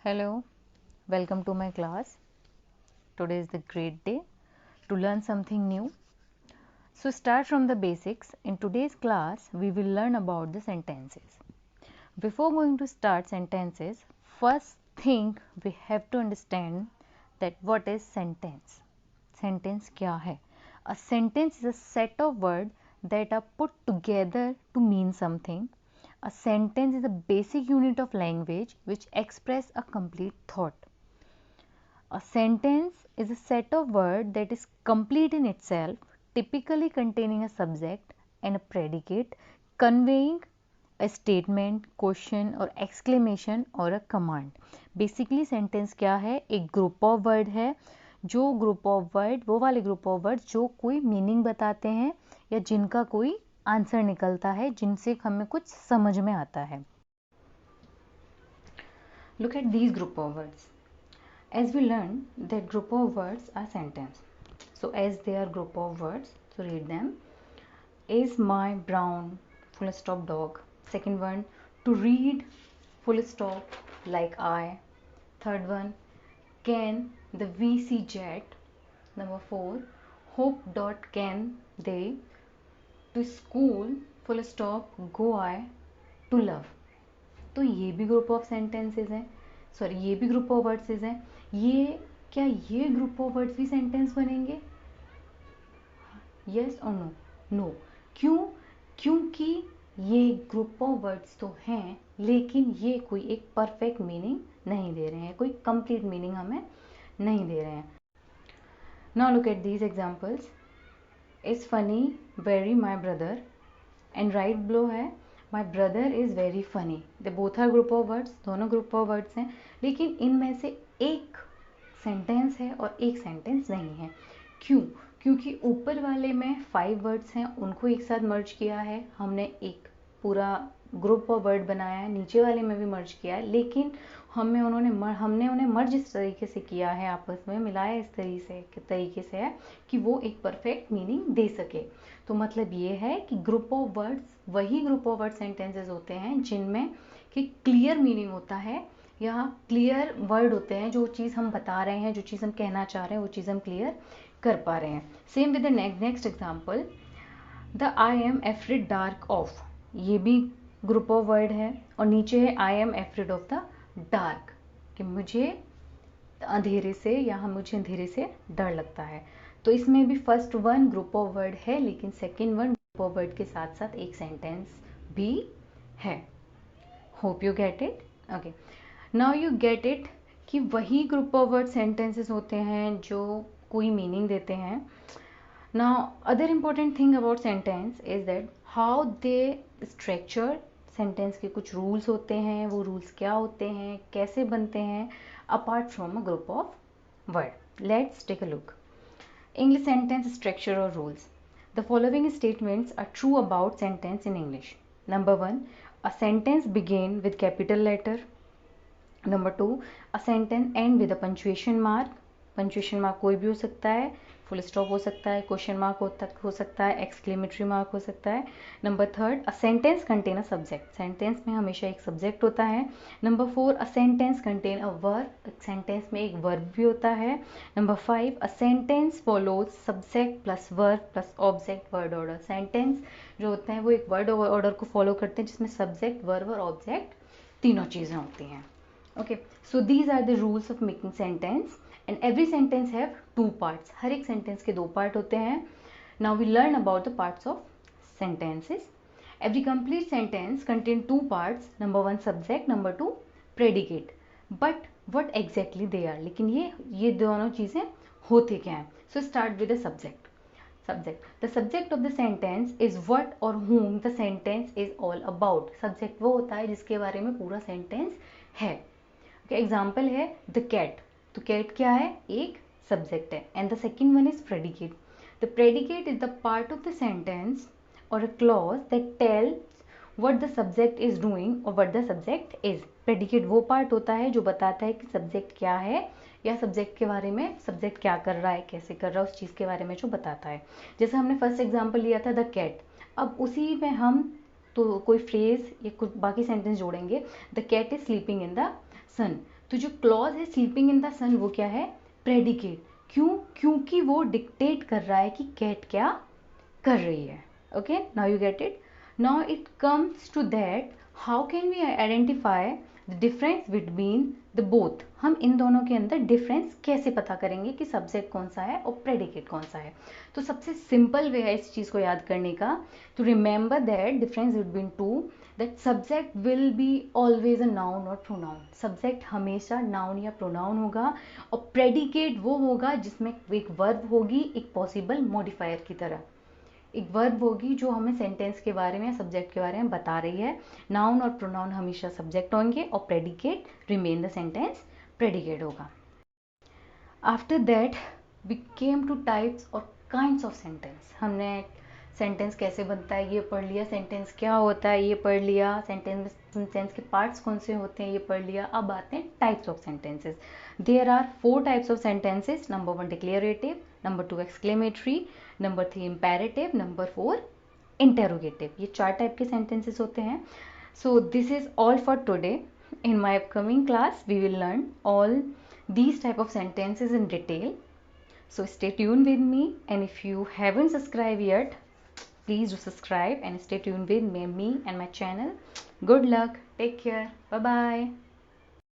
Hello, welcome to my class. Today is the great day to learn something new. So start from the basics. In today's class, we will learn about the sentences. Before going to start sentences, first thing we have to understand that what is sentence. Sentence क्या है? A sentence is a set of words that are put together to mean something. A sentence is a basic unit of language which express a complete thought. A sentence is a set of words that is complete in itself, typically containing a subject and a predicate, conveying a statement, question or exclamation or a command. Basically sentence क्या है? एक group of word है, जो group of word, वो वाले group of word जो कोई meaning बताते हैं या जिनका कोई आंसर निकलता है, जिनसे हमें कुछ समझ में आता है. Look at these group of words. As we learned that group of words are sentence. So as they are group of words, so read them. Is my brown full stop dog. Second one, to read full stop like I. Third one, can the VC jet. Number 4, hope dot can they. To school full stop go I. To love. तो ये भी group of sentences हैं, sorry ये भी group of words हैं. ये क्या ये ग्रुप ऑफ वर्ड्स भी सेंटेंस बनेंगे? यस और नो? नो. क्यों? क्योंकि ये ग्रुप ऑफ वर्ड्स तो हैं, लेकिन ये कोई एक परफेक्ट मीनिंग नहीं दे रहे हैं, कोई कंप्लीट मीनिंग हमें नहीं दे रहे हैं. Now look at these examples. Is funny very my brother, and right below है my brother is very funny. They both are group of words, दोनों ग्रुप ऑफ वर्ड्स हैं, लेकिन इनमें से एक सेंटेंस है और एक सेंटेंस नहीं है. क्यों? क्योंकि ऊपर वाले में 5 वर्ड्स हैं, उनको एक साथ मर्ज किया है हमने, एक पूरा ग्रुप ऑफ वर्ड बनाया है. नीचे वाले में भी मर्ज किया है, लेकिन हमने उन्हें मर्ज इस तरीके से किया है, आपस में मिलाया इस तरीके से है कि वो एक परफेक्ट मीनिंग दे सके. तो मतलब ये है कि ग्रुप ऑफ वर्ड्स वही ग्रुप ऑफ वर्ड सेंटेंसेस होते हैं जिनमें कि क्लियर मीनिंग होता है या क्लियर वर्ड होते हैं. जो चीज़ हम बता रहे हैं, जो चीज़ हम कहना चाह रहे हैं, वो चीज़ हम क्लियर कर पा रहे हैं. Same with the next example, the I am afraid dark of. ये भी ग्रुप ऑफ वर्ड है, और नीचे है I am afraid of the dark, कि मुझे अंधेरे से या मुझे अंधेरे से डर लगता है. तो इसमें भी first one group of word है, लेकिन second one group of word के साथ साथ एक सेंटेंस भी है. Hope you get it. Okay, now you get it कि वही ग्रुप ऑफ वर्ड सेंटेंसेस होते हैं जो कोई मीनिंग देते हैं. Now other important thing about sentence is that how they structure. Sentence के कुछ रूल्स होते हैं, वो रूल्स क्या होते हैं, कैसे बनते हैं apart from a group of word. Let's take a look. English sentence structure or rules. The following statements are true about sentence in English. Number 1, a sentence begin with capital letter. Number 2, a sentence end with a punctuation mark. Punctuation mark कोई भी हो सकता है, full stop हो सकता है, question mark हो सकता है, एक्सक्लेमेटरी मार्क हो सकता है. Number 3, a sentence contain a subject. Sentence में हमेशा एक सब्जेक्ट होता है. Number 4, a sentence contain a verb. Sentence में एक वर्ब भी होता है. Number 5, a sentence follows subject plus verb plus object word order. Sentence जो होते हैं वो एक वर्ड ऑर्डर को फॉलो करते हैं, जिसमें सब्जेक्ट, वर्ब और ऑब्जेक्ट तीनों चीज़ें होती हैं. Okay, so these are the rules of making sentence, and every sentence have 2 parts. हर एक sentence के 2 part होते हैं. Now we learn about the parts of sentences. Every complete sentence contain 2 parts. Number 1 subject, number 2 predicate. But what exactly they are? लेकिन ये दोनों चीज़ें होती क्या हैं? So start with the subject. Subject. The subject of the sentence is what or whom the sentence is all about. Subject वो होता है जिसके बारे में पूरा sentence है. एग्जाम्पल है द कैट. तो कैट क्या है? एक सब्जेक्ट है. And the second one is predicate. The predicate is the part of the sentence or a clause that tells what the subject is doing or what the subject is. Predicate वो part होता है जो बताता है कि subject क्या है, या सब्जेक्ट के बारे में, सब्जेक्ट क्या कर रहा है, कैसे कर रहा है, उस चीज़ के बारे में जो बताता है. जैसे हमने फर्स्ट एग्जाम्पल लिया था द कैट. अब उसी में हम तो कोई फ्रेज या कुछ बाकी सेंटेंस जोड़ेंगे. The cat is sleeping in the sun. तो जो क्लॉज है स्लीपिंग इन द सन वो क्या है, प्रेडिकेट। क्यों, क्योंकि वो डिक्टेट कर रहा है कि कैट क्या कर रही है। Okay, now you get it. Now it comes to that how can we identify the difference between the both. हम इन दोनों के अंदर डिफरेंस कैसे पता करेंगे कि सब्जेक्ट कौन सा है और प्रेडिकेट कौन सा है। तो सबसे सिंपल वे है इस चीज़ को याद करने का, to remember that difference between two, that subject will be always a noun और प्रोनाउन। सब्जेक्ट हमेशा नाउन या प्रोनाउन होगा और प्रेडिकेट वो होगा जिसमें एक वर्ब होगी, एक पॉसिबल मॉडिफायर की तरह एक वर्ब होगी जो हमें सेंटेंस के बारे में, सब्जेक्ट के बारे में बता रही है। नाउन और प्रोनाउन हमेशा सब्जेक्ट होंगे और predicate remain the sentence predicate होगा। After that we came to types or kinds of sentence. हमने सेंटेंस कैसे बनता है ये पढ़ लिया, सेंटेंस क्या होता है ये पढ़ लिया, सेंटेंस के पार्ट्स कौन से होते हैं ये पढ़ लिया। अब आते हैं types of sentences. There are 4 types of sentences. Number 1 declarative, number 2 exclamatory, number 3 imperative, number 4 interrogative. ये 4 टाइप के सेंटेंसेस होते हैं। So this is all for today. In my upcoming class, we will learn all these type of sentences in detail. So stay tuned with me, and if you haven't subscribed yet, please do subscribe and stay tuned with me and my channel. Good luck. Take care. Bye bye.